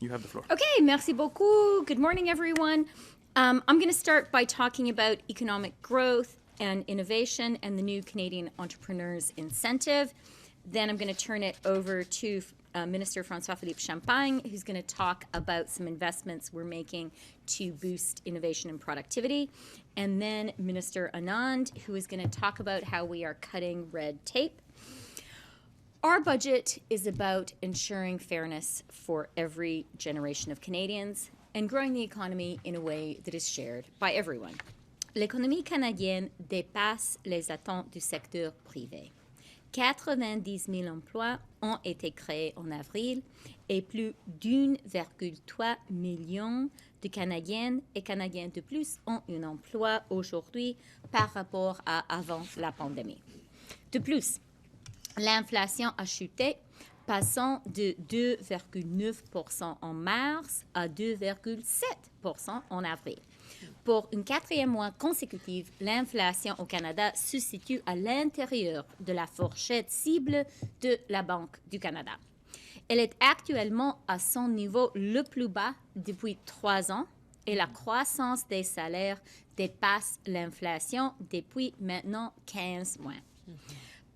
You have the floor. Okay, merci beaucoup. Good morning, everyone. I'm going to start by talking about economic growth and innovation and the new Canadian Entrepreneurs Incentive. Then I'm going to turn it over to Minister François-Philippe Champagne, who's going to talk about some investments we're making to boost innovation and productivity. And then Minister Anand, who is going to talk about how we are cutting red tape. Our budget is about ensuring fairness for every generation of Canadians and growing the economy in a way that is shared by everyone. L'économie canadienne dépasse les attentes du secteur privé. 90 000 emplois ont été créés en avril et plus d'1,3 million de Canadiennes et Canadiens de plus ont un emploi aujourd'hui par rapport à avant la pandémie. De plus, l'inflation a chuté, passant de 2,9% en mars à 2,7% en avril. Pour une quatrième mois consécutive, l'inflation au Canada se situe à l'intérieur de la fourchette cible de la Banque du Canada. Elle est actuellement à son niveau le plus bas depuis 3 ans et la croissance des salaires dépasse l'inflation depuis maintenant 15 mois.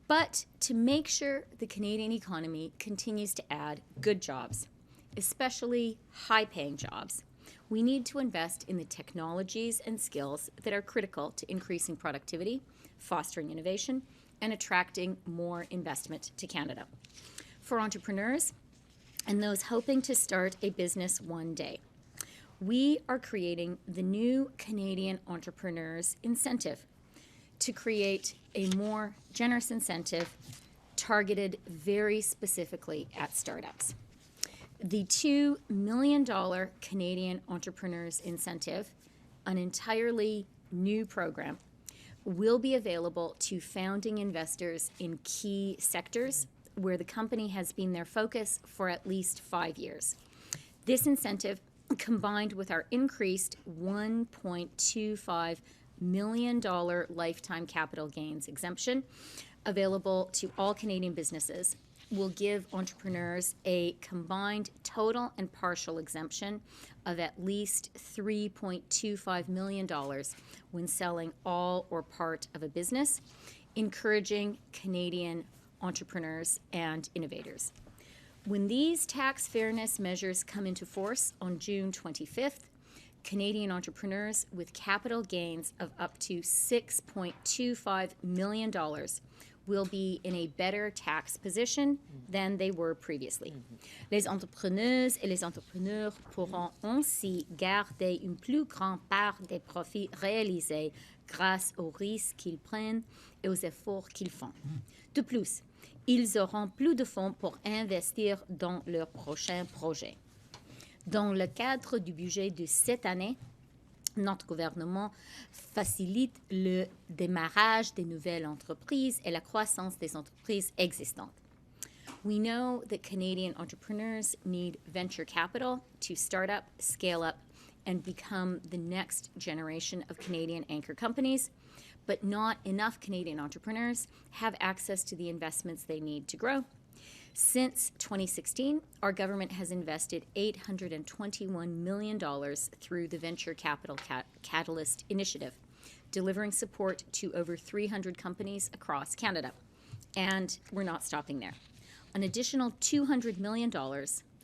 But to make sure the Canadian economy continues to add good jobs, especially high-paying jobs, we need to invest in the technologies and skills that are critical to increasing productivity, fostering innovation, and attracting more investment to Canada. For entrepreneurs and those hoping to start a business one day, we are creating the new Canadian Entrepreneurs Incentive to create a more generous incentive targeted very specifically at startups. The $2 million Canadian Entrepreneurs Incentive, an entirely new program, will be available to founding investors in key sectors where the company has been their focus for at least 5 years. This incentive, combined with our increased $1.25 million lifetime capital gains exemption available to all Canadian businesses, will give entrepreneurs a combined total and partial exemption of at least $3.25 million when selling all or part of a business, encouraging Canadian entrepreneurs and innovators. When these tax fairness measures come into force on June 25th, Canadian entrepreneurs with capital gains of up to $6.25 million will be in a better tax position than they were previously. Les entrepreneuses et les entrepreneurs pourront ainsi garder une plus grande part des profits réalisés grâce aux risques qu'ils prennent et aux efforts qu'ils font. De plus, ils auront plus de fonds pour investir dans leurs prochains projets. Dans le cadre du budget de cette année, notre gouvernement facilite le démarrage des nouvelles entreprises et la croissance des entreprises existantes. We know that Canadian entrepreneurs need venture capital to start up, scale up, and become the next generation of Canadian anchor companies, but not enough Canadian entrepreneurs have access to the investments they need to grow. Since 2016, our government has invested $821 million through the Venture Capital Catalyst Initiative, delivering support to over 300 companies across Canada. And we're not stopping there. An additional $200 million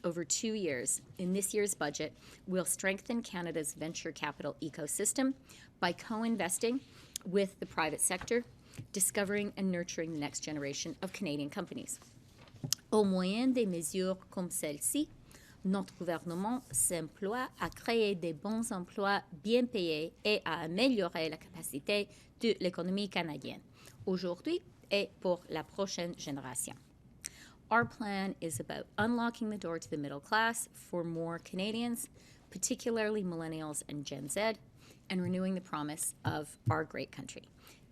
over 2 years in this year's budget will strengthen Canada's venture capital ecosystem by co-investing with the private sector, discovering and nurturing the next generation of Canadian companies. Au moyen des mesures comme celle-ci, notre gouvernement s'emploie à créer des bons emplois bien payés et à améliorer la capacité de l'économie canadienne, aujourd'hui et pour la prochaine génération. Our plan is about unlocking the door to the middle class for more Canadians, particularly millennials and Gen Z, and renewing the promise of our great country.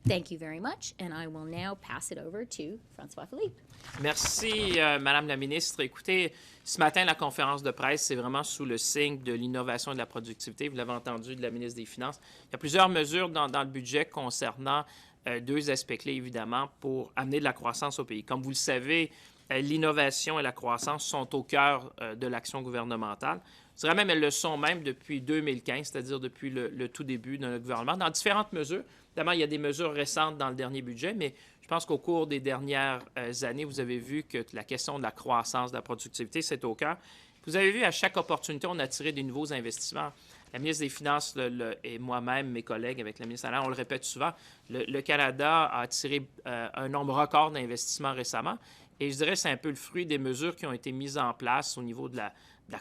Thank you very much, and I will now pass it over to François-Philippe. Merci, Madame la ministre. Écoutez, ce matin, la conférence de presse, c'est vraiment sous le signe de l'innovation et de la productivité. Vous l'avez entendu de la ministre des Finances. Il y a plusieurs mesures dans le budget concernant 2 aspects clés, évidemment, pour amener de la croissance au pays. Comme vous le savez, l'innovation et la croissance sont au cœur de l'action gouvernementale. Je dirais même elles le sont même depuis 2015, c'est-à-dire depuis le tout début de notre gouvernement, dans différentes mesures. Évidemment, il y a des mesures récentes dans le dernier budget, mais je pense qu'au cours des dernières années, vous avez vu que la question de la croissance, de la productivité, c'est au cœur. Vous avez vu, à chaque opportunité, on a attiré des nouveaux investissements. La ministre des Finances et moi-même, mes collègues avec la ministre Anand, on le répète souvent, le Canada a attiré un nombre record d'investissements récemment. Et je dirais que c'est un peu le fruit des mesures qui ont été mises en place au niveau de la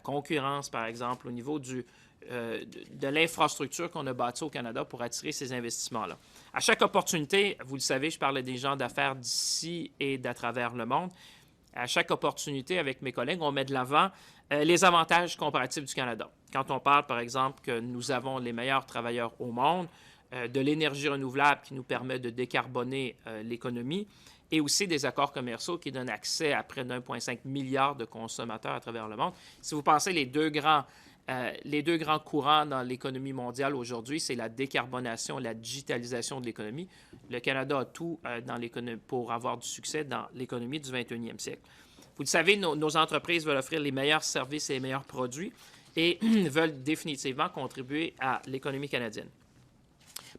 concurrence, par exemple, au niveau de l'infrastructure qu'on a bâtie au Canada pour attirer ces investissements-là. À chaque opportunité, vous le savez, je parlais des gens d'affaires d'ici et d'à travers le monde. À chaque opportunité, avec mes collègues, on met de l'avant les avantages comparatifs du Canada. Quand on parle, par exemple, que nous avons les meilleurs travailleurs au monde, de l'énergie renouvelable qui nous permet de décarboner l'économie, et aussi des accords commerciaux qui donnent accès à près d'1,5 milliard de consommateurs à travers le monde. Si vous pensez les deux grands courants dans l'économie mondiale aujourd'hui, c'est la décarbonation et la digitalisation de l'économie. Le Canada a tout pour avoir du succès dans l'économie du 21e siècle. Vous le savez, nos entreprises veulent offrir les meilleurs services et les meilleurs produits et veulent définitivement contribuer à l'économie canadienne.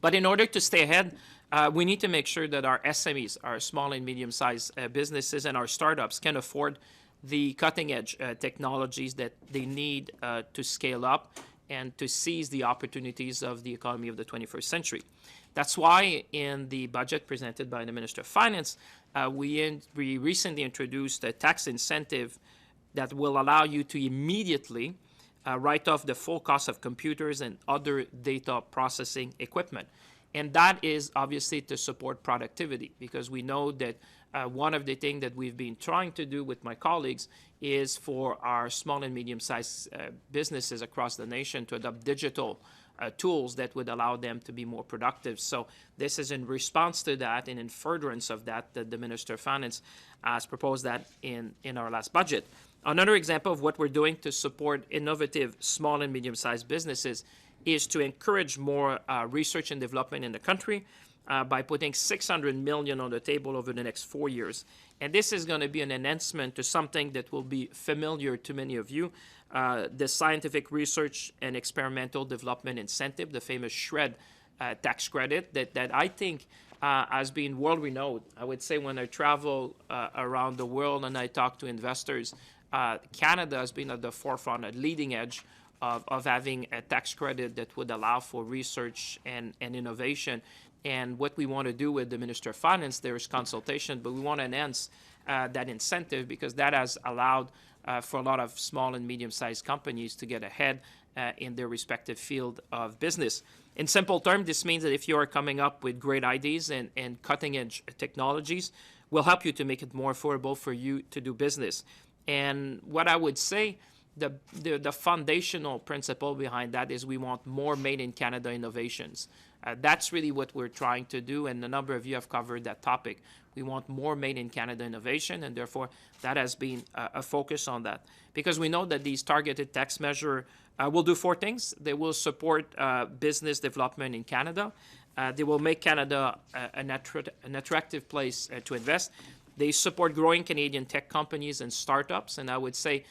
But in order to stay ahead, we need to make sure that our SMEs, our small and medium-sized businesses and our startups can afford the cutting-edge technologies that they need to scale up and to seize the opportunities of the economy of the 21st century. That's why in the budget presented by the Minister of Finance, we recently introduced a tax incentive that will allow you to immediately write off the full cost of computers and other data processing equipment. And that is obviously to support productivity, because we know that one of the things that we've been trying to do with my colleagues is for our small and medium-sized businesses across the nation to adopt digital tools that would allow them to be more productive. So this is in response to that and in furtherance of that the Minister of Finance has proposed that in our last budget. Another example of what we're doing to support innovative small and medium-sized businesses is to encourage more research and development in the country by putting $600 million on the table over the next 4 years. And this is going to be an enhancement to something that will be familiar to many of you, the Scientific Research and Experimental Development Incentive, the famous SHRED tax credit that I think has been world-renowned. I would say when I travel around the world and I talk to investors, Canada has been at the forefront, at leading edge of having a tax credit that would allow for research and innovation. And what we want to do with the Minister of Finance, there is consultation, but we want to enhance that incentive because that has allowed for a lot of small and medium-sized companies to get ahead in their respective field of business. In simple terms, this means that if you are coming up with great ideas and cutting-edge technologies, we'll help you to make it more affordable for you to do business. And what I would say, the foundational principle behind that is we want more made-in-Canada innovations. That's really what we're trying to do, and a number of you have covered that topic. We want more made-in-Canada innovation, and therefore that has been a focus on that. Because we know that these targeted tax measures will do 4 things. They will support business development in Canada. They will make Canada an attractive place to invest. They support growing Canadian tech companies and startups, and I would say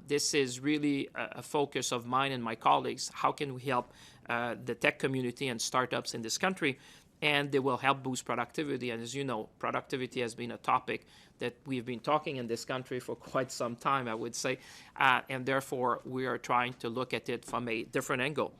this is really a focus of mine and my colleagues. How can we help the tech community and startups in this country? And they will help boost productivity. And as you know, productivity has been a topic that we've been talking in this country for quite some time, I would say. And therefore, we are trying to look at it from a different angle.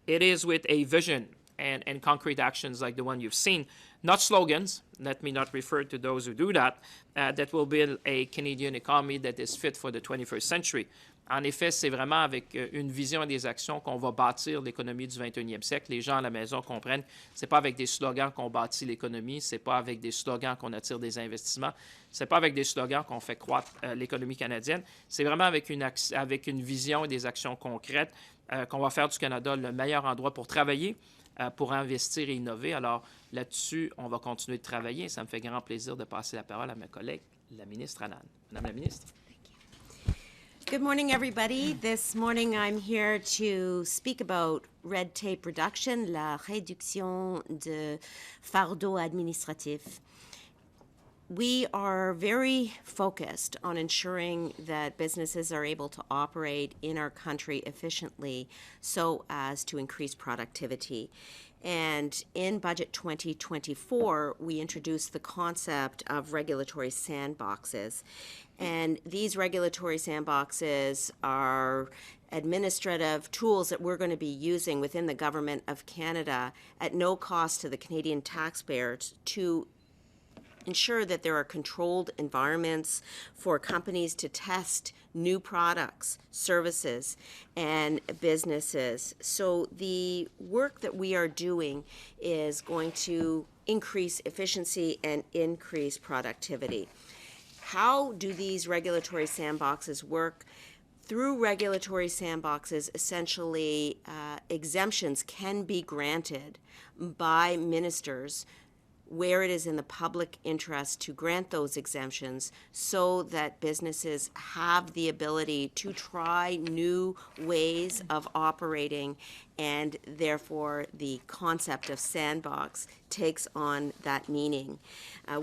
It is with a vision and concrete actions like the one you've seen, not slogans, let me not refer to those who do that, that will build a Canadian economy that is fit for the 21st century. En effet, c'est vraiment avec une vision et des actions qu'on va bâtir l'économie du 21e siècle. Les gens à la maison comprennent, c'est pas avec des slogans qu'on bâtit l'économie, c'est pas avec des slogans qu'on attire des investissements, c'est pas avec des slogans qu'on fait croître l'économie canadienne. C'est vraiment avec une vision et des actions concrètes qu'on va faire du Canada le meilleur endroit pour travailler, pour investir et innover. Alors là-dessus, on va continuer de travailler. Ça me fait grand plaisir de passer la parole à ma collègue, la ministre Anand. Madame la ministre. Good morning, everybody. This morning I'm here to speak about red tape reduction, la réduction de fardeau administratif. We are very focused on ensuring that businesses are able to operate in our country efficiently so as to increase productivity. And in Budget 2024, we introduced the concept of regulatory sandboxes. And these regulatory sandboxes are administrative tools that we're going to be using within the Government of Canada at no cost to the Canadian taxpayers to ensure that there are controlled environments for companies to test new products, services, and businesses. So the work that we are doing is going to increase efficiency and increase productivity. How do these regulatory sandboxes work? Through regulatory sandboxes, essentially, exemptions can be granted by ministers where it is in the public interest to grant those exemptions so that businesses have the ability to try new ways of operating, and therefore the concept of sandbox takes on that meaning.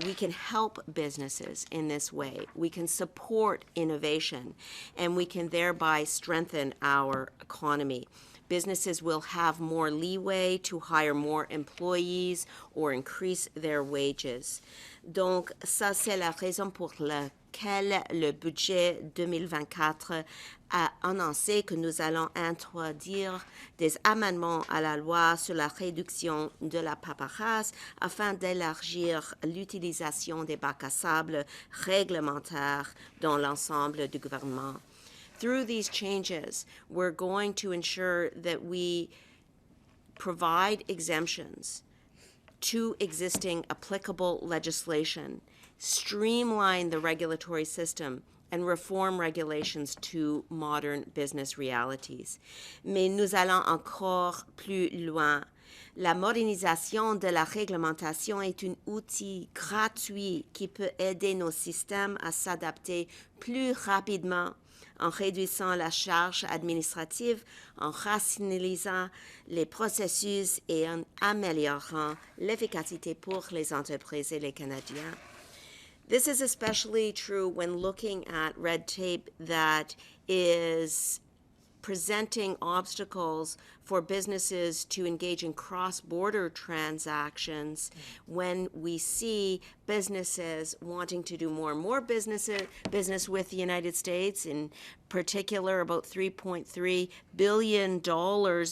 We can help businesses in this way. We can support innovation, and we can thereby strengthen our economy. Businesses will have more leeway to hire more employees or increase their wages. Donc, ça, c'est la raison pour laquelle le budget 2024 a annoncé que nous allons introduire des amendements à la loi sur la réduction de la paperasse afin d'élargir l'utilisation des bacs à sable réglementaires dans l'ensemble du gouvernement. Through these changes, we're going to ensure that we provide exemptions to existing applicable legislation, streamline the regulatory system, and reform regulations to modern business realities. Mais nous allons encore plus loin. La modernisation de la réglementation est un outil gratuit qui peut aider nos systèmes à s'adapter plus rapidement en réduisant la charge administrative, en rationalisant les processus et en améliorant l'efficacité pour les entreprises et les Canadiens. This is especially true when looking at red tape that is presenting obstacles for businesses to engage in cross-border transactions when we see businesses wanting to do more and more business with the United States, in particular about $3.3 billion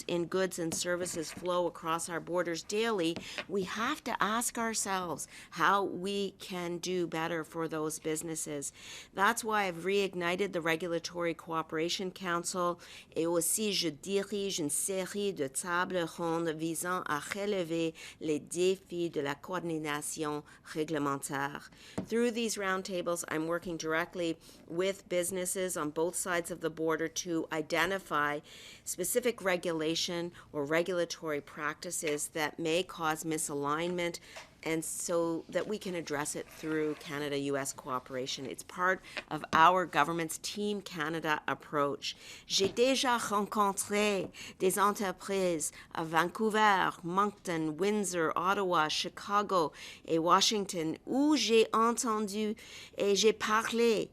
in goods and services flow across our borders daily. We have to ask ourselves how we can do better for those businesses. That's why I've reignited the Regulatory Cooperation Council, et aussi je dirige une série de tables rondes visant à relever les défis de la coordination réglementaire. Through these roundtables, I'm working directly with businesses on both sides of the border to identify specific regulation or regulatory practices that may cause misalignment, and so that we can address it through Canada-US cooperation. It's part of our government's Team Canada approach. J'ai déjà rencontré des entreprises à Vancouver, Moncton, Windsor, Ottawa, Chicago et Washington où j'ai entendu et j'ai parlé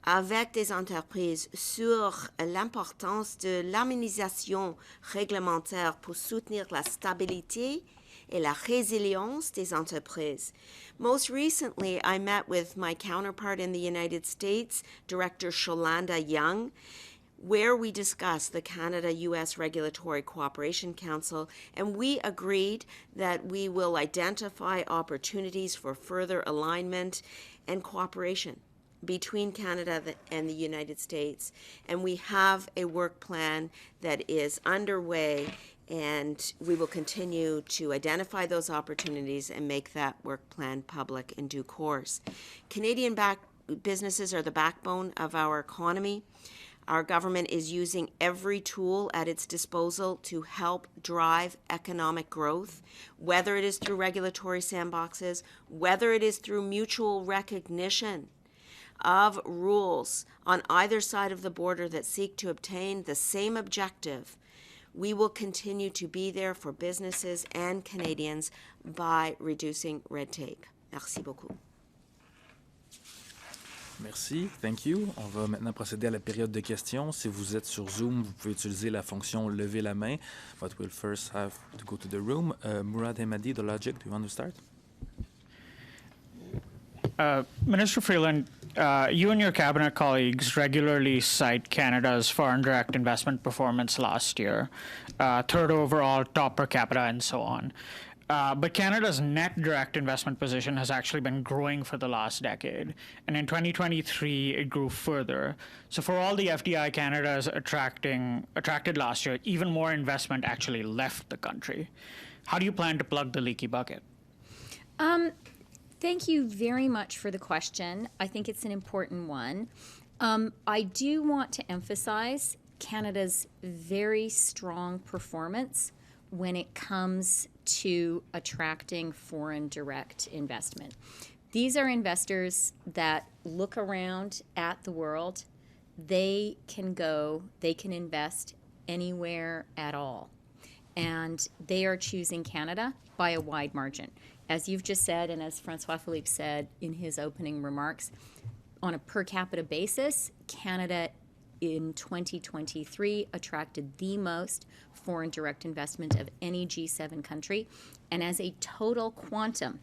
avec des entreprises sur l'importance de l'harmonisation réglementaire pour soutenir la stabilité et la résilience des entreprises. Most recently, I met with my counterpart in the United States, Director Sholanda Young, where we discussed the Canada-US Regulatory Cooperation Council, and we agreed that we will identify opportunities for further alignment and cooperation between Canada and the United States. And we have a work plan that is underway, and we will continue to identify those opportunities and make that work plan public in due course. Canadian businesses are the backbone of our economy. Our government is using every tool at its disposal to help drive economic growth, whether it is through regulatory sandboxes, whether it is through mutual recognition of rules on either side of the border that seek to obtain the same objective. We will continue to be there for businesses and Canadians by reducing red tape. Merci beaucoup. Merci, thank you. On va maintenant procéder à la période de questions. Si vous êtes sur Zoom, vous pouvez utiliser la fonction lever la main. But we'll first have to go to the room. Murad Hemadi, The Logic, do you want to start? Minister Freeland, you and your cabinet colleagues regularly cite Canada's foreign direct investment performance last year, third overall, top per capita, and so on. But Canada's net direct investment position has actually been growing for the last decade. And in 2023, it grew further. So for all the FDI Canada is attracted last year, even more investment actually left the country. How do you plan to plug the leaky bucket? Thank you very much for the question. I think it's an important one. I do want to emphasize Canada's very strong performance when it comes to attracting foreign direct investment. These are investors that look around at the world. They can invest anywhere at all. And they are choosing Canada by a wide margin. As you've just said, and as François-Philippe said in his opening remarks, on a per capita basis, Canada in 2023 attracted the most foreign direct investment of any G7 country. And as a total quantum,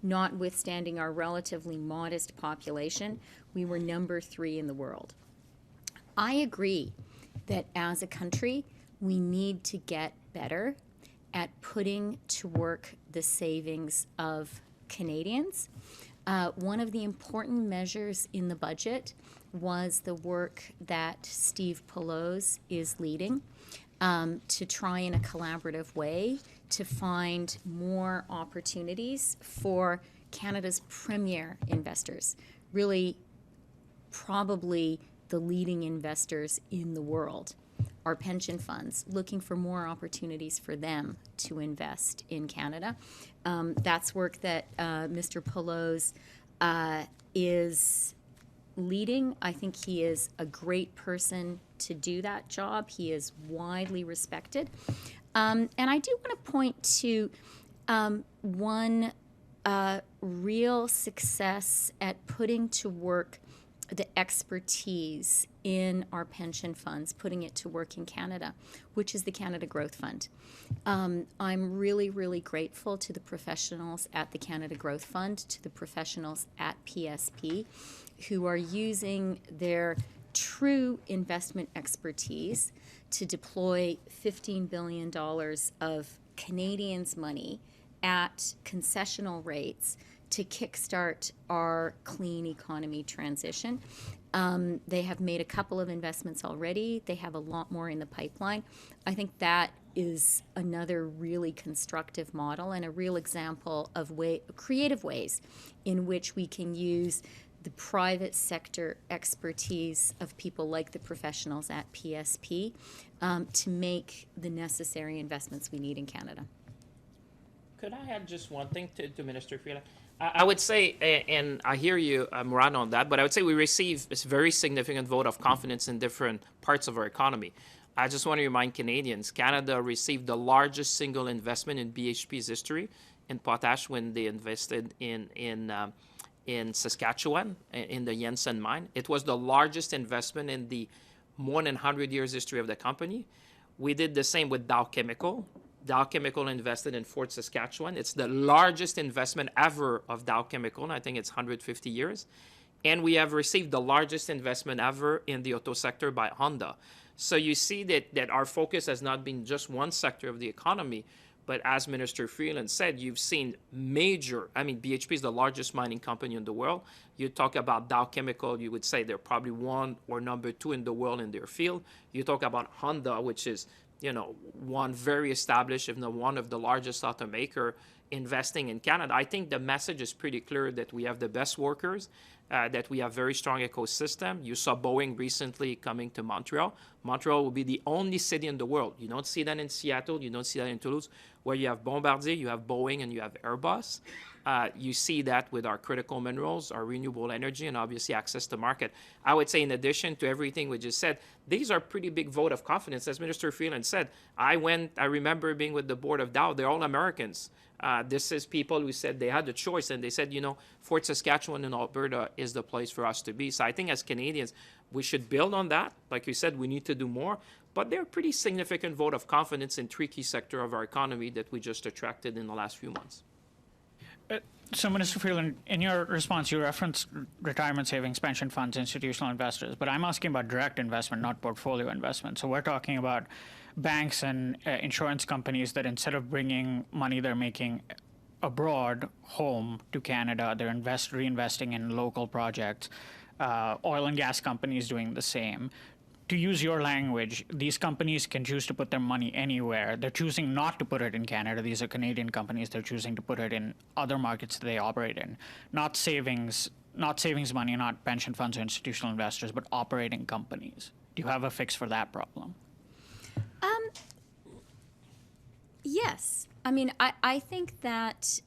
notwithstanding our relatively modest population, we were number 3 in the world. I agree that as a country, we need to get better at putting to work the savings of Canadians. One of the important measures in the budget was the work that Steve Pelosi is leading to try in a collaborative way to find more opportunities for Canada's premier investors, really probably the leading investors in the world. Our pension funds, looking for more opportunities for them to invest in Canada. That's work that Mr. Pelosi is leading. I think he is a great person to do that job. He is widely respected. And I do want to point to one real success at putting to work the expertise in our pension funds, putting it to work in Canada, which is the Canada Growth Fund. I'm really, really grateful to the professionals at the Canada Growth Fund, to the professionals at PSP, who are using their true investment expertise to deploy $15 billion of Canadians' money at concessional rates to kickstart our clean economy transition. They have made a couple of investments already. They have a lot more in the pipeline. I think that is another really constructive model and a real example of creative ways in which we can use the private sector expertise of people like the professionals at PSP to make the necessary investments we need in Canada. Could I add just one thing to Minister Freeland? I would say, and I hear you, Murad, on that, but I would say we receive a very significant vote of confidence in different parts of our economy. I just want to remind Canadians, Canada received the largest single investment in BHP's history in potash when they invested in Saskatchewan, in the Jensen mine. It was the largest investment in the more than 100 years history of the company. We did the same with Dow Chemical. Dow Chemical invested in Fort Saskatchewan. It's the largest investment ever of Dow Chemical, and I think it's 150 years. And we have received the largest investment ever in the auto sector by Honda. So you see that our focus has not been just one sector of the economy, but as Minister Freeland said, you've seen BHP is the largest mining company in the world. You talk about Dow Chemical, you would say they're probably one or number 2 in the world in their field. You talk about Honda, which is one very established, if not one of the largest automaker investing in Canada. I think the message is pretty clear that we have the best workers, that we have very strong ecosystem. You saw Boeing recently coming to Montreal. Montreal will be the only city in the world. You don't see that in Seattle. You don't see that in Toulouse, where you have Bombardier, you have Boeing, and you have Airbus. You see that with our critical minerals, our renewable energy, and obviously access to market. I would say in addition to everything we just said, these are pretty big vote of confidence. As Minister Freeland said, I remember being with the board of Dow. They're all Americans. This is people who said they had the choice, and they said, Fort Saskatchewan and Alberta is the place for us to be. So I think as Canadians, we should build on that. Like you said, we need to do more. But they're a pretty significant vote of confidence in three key sectors of our economy that we just attracted in the last few months. So, Minister Freeland, in your response, you referenced retirement savings, pension funds, institutional investors, but I'm asking about direct investment, not portfolio investment. So we're talking about banks and insurance companies that instead of bringing money they're making abroad home to Canada, they're reinvesting in local projects. Oil and gas companies doing the same. To use your language, these companies can choose to put their money anywhere. They're choosing not to put it in Canada. These are Canadian companies. They're choosing to put it in other markets that they operate in. Not savings money, not pension funds or institutional investors, but operating companies. Do you have a fix for that problem? Yes. I mean, I think that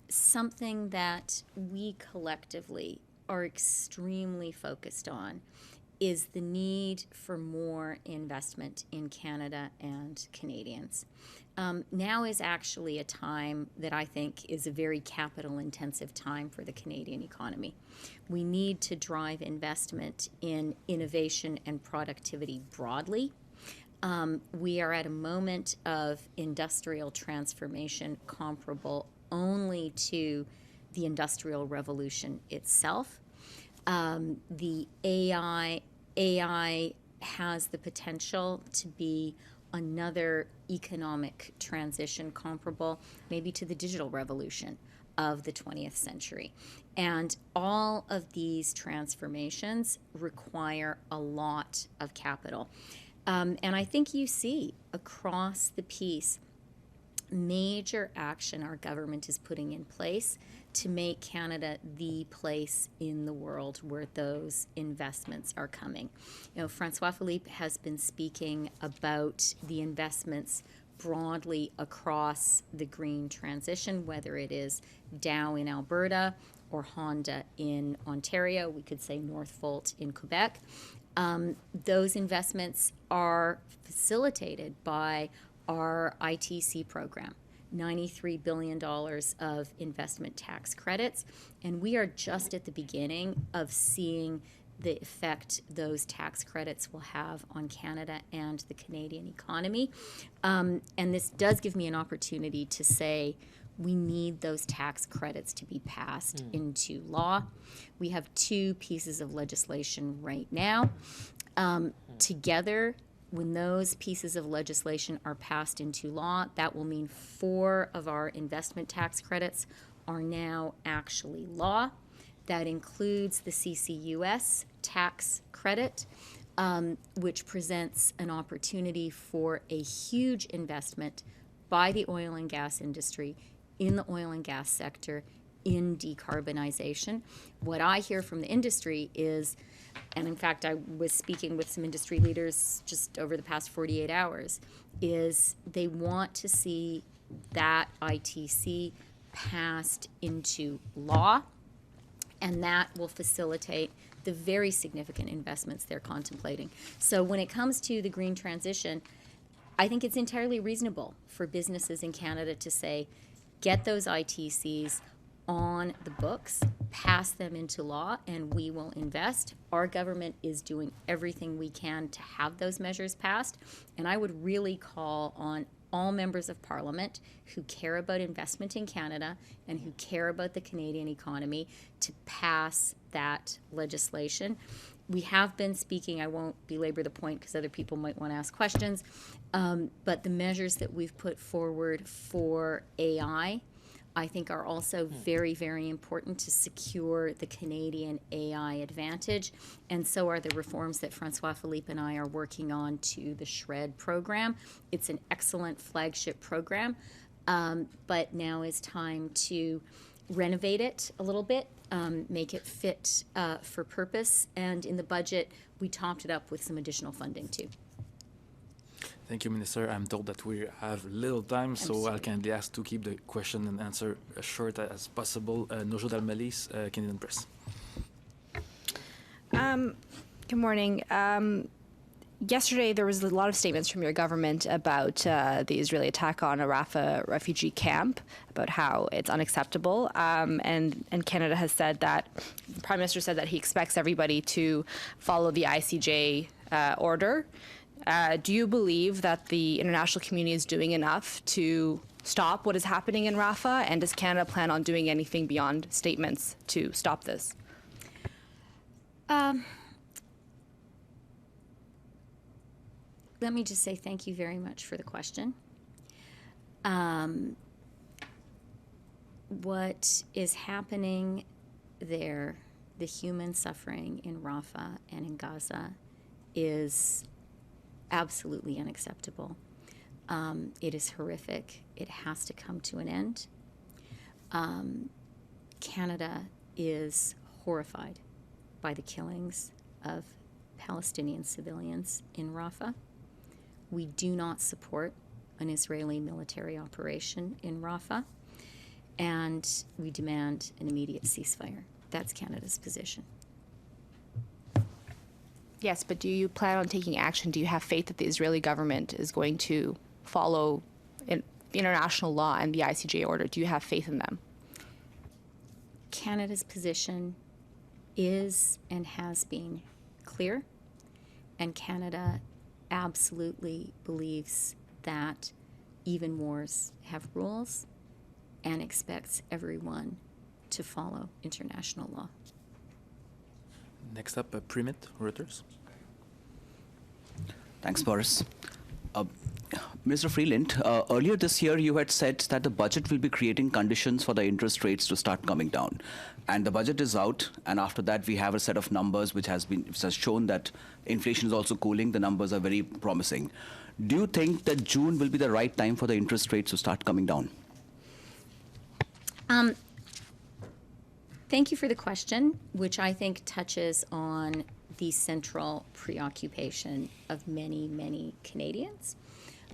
something that we collectively are extremely focused on is the need for more investment in Canada and Canadians. Now is actually a time that I think is a very capital-intensive time for the Canadian economy. We need to drive investment in innovation and productivity broadly. We are at a moment of industrial transformation comparable only to the Industrial Revolution itself. The AI has the potential to be another economic transition comparable maybe to the digital revolution of the 20th century. And all of these transformations require a lot of capital. And I think you see across the piece major action our government is putting in place to make Canada the place in the world where those investments are coming. François-Philippe has been speaking about the investments broadly across the green transition, whether it is Dow in Alberta or Honda in Ontario, we could say Northvolt in Quebec. Those investments are facilitated by our ITC program, $93 billion of investment tax credits, and we are just at the beginning of seeing the effect those tax credits will have on Canada and the Canadian economy. And this does give me an opportunity to say we need those tax credits to be passed into law. We have two pieces of legislation right now. Together, when those pieces of legislation are passed into law, that will mean 4 of our investment tax credits are now actually law. That includes the CCUS tax credit, which presents an opportunity for a huge investment by the oil and gas industry in the oil and gas sector in decarbonization. What I hear from the industry is, and in fact I was speaking with some industry leaders just over the past 48 hours, is they want to see that ITC passed into law, and that will facilitate the very significant investments they're contemplating. So when it comes to the green transition, I think it's entirely reasonable for businesses in Canada to say, get those ITCs on the books, pass them into law, and we will invest. Our government is doing everything we can to have those measures passed, and I would really call on all members of Parliament who care about investment in Canada and who care about the Canadian economy to pass that legislation. We have been speaking, I won't belabor the point because other people might want to ask questions, but the measures that we've put forward for AI, I think are also very, very important to secure the Canadian AI advantage. And so are the reforms that François-Philippe and I are working on to the SHRED program. It's an excellent flagship program, but now is time to renovate it a little bit, make it fit for purpose. And in the budget, we topped it up with some additional funding too. Thank you, Minister. I'm told that we have little time, so I'll kindly ask to keep the question and answer as short as possible. Nojo Dalmalis, Canadian Press. Good morning. Yesterday, there was a lot of statements from your government about the Israeli attack on a Rafah refugee camp, about how it's unacceptable. And Canada has said that, the Prime Minister said that he expects everybody to follow the ICJ order. Do you believe that the international community is doing enough to stop what is happening in Rafah? And does Canada plan on doing anything beyond statements to stop this? Let me just say thank you very much for the question. What is happening there, the human suffering in Rafah and in Gaza, is absolutely unacceptable. It is horrific. It has to come to an end. Canada is horrified by the killings of Palestinian civilians in Rafah. We do not support an Israeli military operation in Rafah, and we demand an immediate ceasefire. That's Canada's position. Yes, but do you plan on taking action? Do you have faith that the Israeli government is going to follow international law and the ICJ order? Do you have faith in them? Canada's position is and has been clear, and Canada absolutely believes that even wars have rules and expects everyone to follow international law. Next up, Primit, Reuters. Thanks, Boris. Mr. Freeland, earlier this year you had said that the budget will be creating conditions for the interest rates to start coming down. And the budget is out, and after that we have a set of numbers which has shown that inflation is also cooling. The numbers are very promising. Do you think that June will be the right time for the interest rates to start coming down? Thank you for the question, which I think touches on the central preoccupation of many, many Canadians.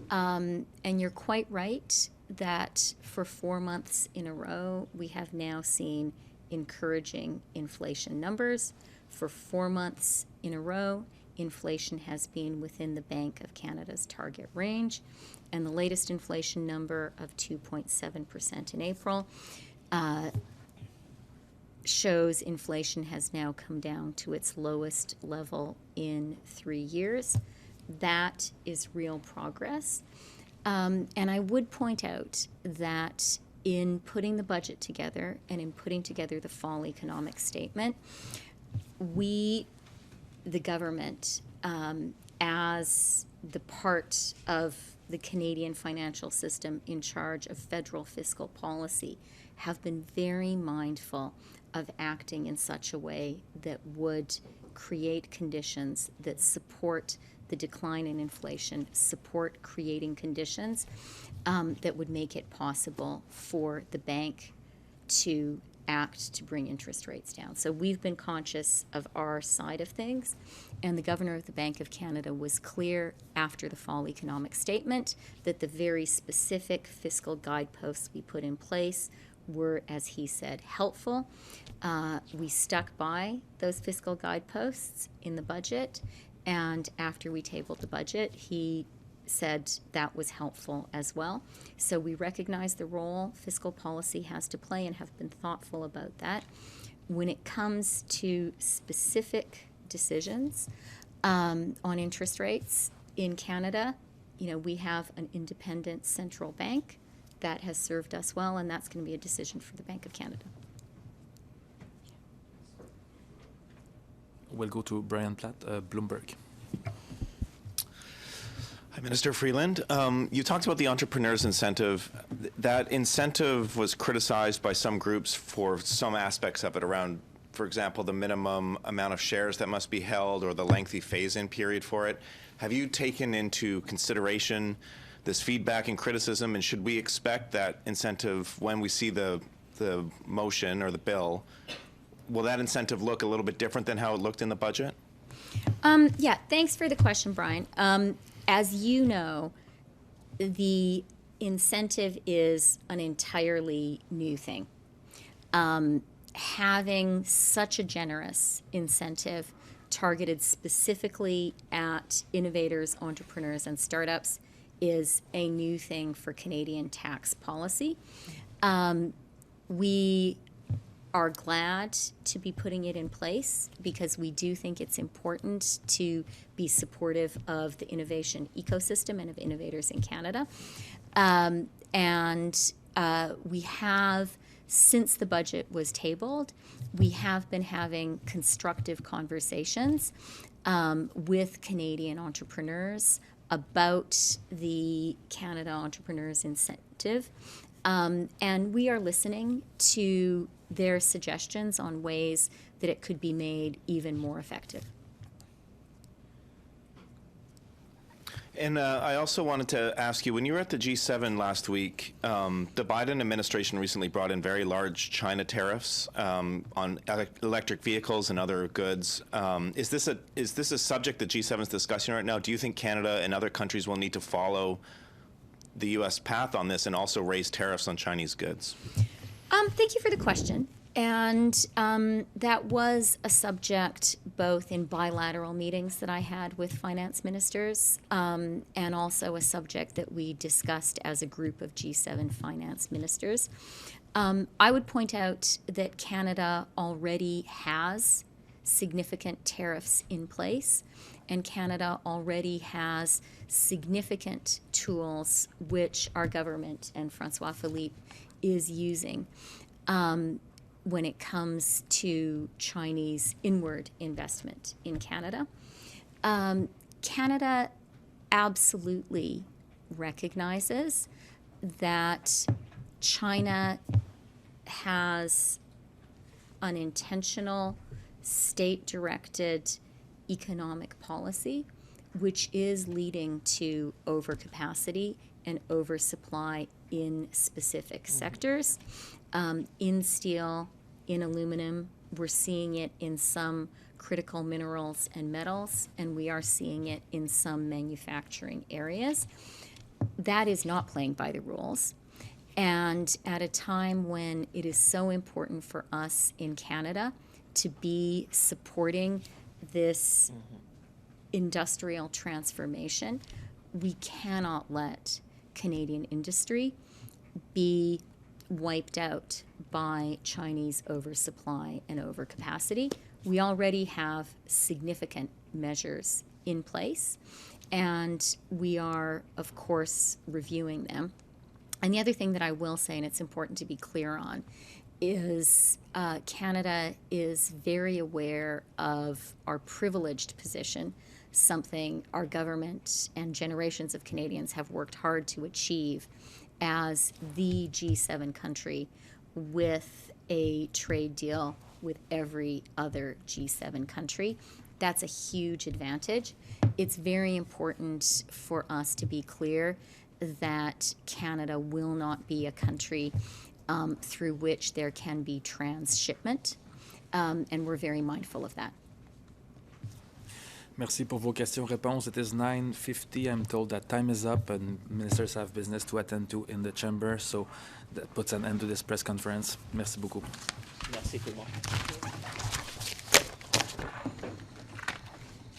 And you're quite right that for 4 months in a row, we have now seen encouraging inflation numbers. For 4 months in a row, inflation has been within the Bank of Canada's target range, and the latest inflation number of 2.7% in April shows inflation has now come down to its lowest level in 3 years. That is real progress. And I would point out that in putting the budget together and in putting together the fall economic statement, we, the government, as the part of the Canadian financial system in charge of federal fiscal policy, have been very mindful of acting in such a way that would create conditions that support the decline in inflation, support creating conditions that would make it possible for the bank to act to bring interest rates down. So we've been conscious of our side of things, and the Governor of the Bank of Canada was clear after the fall economic statement that the very specific fiscal guideposts we put in place were, as he said, helpful. We stuck by those fiscal guideposts in the budget, and after we tabled the budget, he said that was helpful as well. So we recognize the role fiscal policy has to play and have been thoughtful about that. When it comes to specific decisions on interest rates in Canada, we have an independent central bank that has served us well, and that's going to be a decision for the Bank of Canada. We'll go to Brian Platt, Bloomberg. Hi, Minister Freeland. You talked about the entrepreneur's incentive. That incentive was criticized by some groups for some aspects of it around, for example, the minimum amount of shares that must be held or the lengthy phase-in period for it. Have you taken into consideration this feedback and criticism, and should we expect that incentive when we see the motion or the bill? Will that incentive look a little bit different than how it looked in the budget? Yeah, thanks for the question, Brian. as you know, the incentive is an entirely new thing. Having such a generous incentive targeted specifically at innovators, entrepreneurs, and startups is a new thing for Canadian tax policy. We are glad to be putting it in place because we do think it's important to be supportive of the innovation ecosystem and of innovators in Canada. We have, since the budget was tabled, we have been having constructive conversations with Canadian entrepreneurs about the Canada Entrepreneurs Incentive. And we are listening to their suggestions on ways that it could be made even more effective. And I also wanted to ask you, when you were at the G7 last week, the Biden administration recently brought in very large China tariffs on electric vehicles and other goods. Is this a subject that G7 is discussing right now? Do you think Canada and other countries will need to follow the U.S. path on this and also raise tariffs on Chinese goods? Thank you for the question. And that was a subject both in bilateral meetings that I had with finance ministers and also a subject that we discussed as a group of G7 finance ministers. I would point out that Canada already has significant tariffs in place, and Canada already has significant tools which our government and François-Philippe is using when it comes to Chinese inward investment in Canada. Canada absolutely recognizes that China has an intentional state-directed economic policy which is leading to overcapacity and oversupply in specific sectors. In steel, in aluminum, we're seeing it in some critical minerals and metals, and we are seeing it in some manufacturing areas. That is not playing by the rules. And at a time when it is so important for us in Canada to be supporting this industrial transformation, we cannot let Canadian industry be wiped out by Chinese oversupply and overcapacity. We already have significant measures in place, and we are, of course, reviewing them. And the other thing that I will say, and it's important to be clear on, is Canada is very aware of our privileged position, something our government and generations of Canadians have worked hard to achieve as the G7 country with a trade deal with every other G7 country. That's a huge advantage. It's very important for us to be clear that Canada will not be a country through which there can be transshipment, and we're very mindful of that. Merci pour vos questions-réponses. It is 9:50. I'm told that time is up and ministers have business to attend to in the chamber, so that puts an end to this press conference. Merci beaucoup. Merci tout le monde.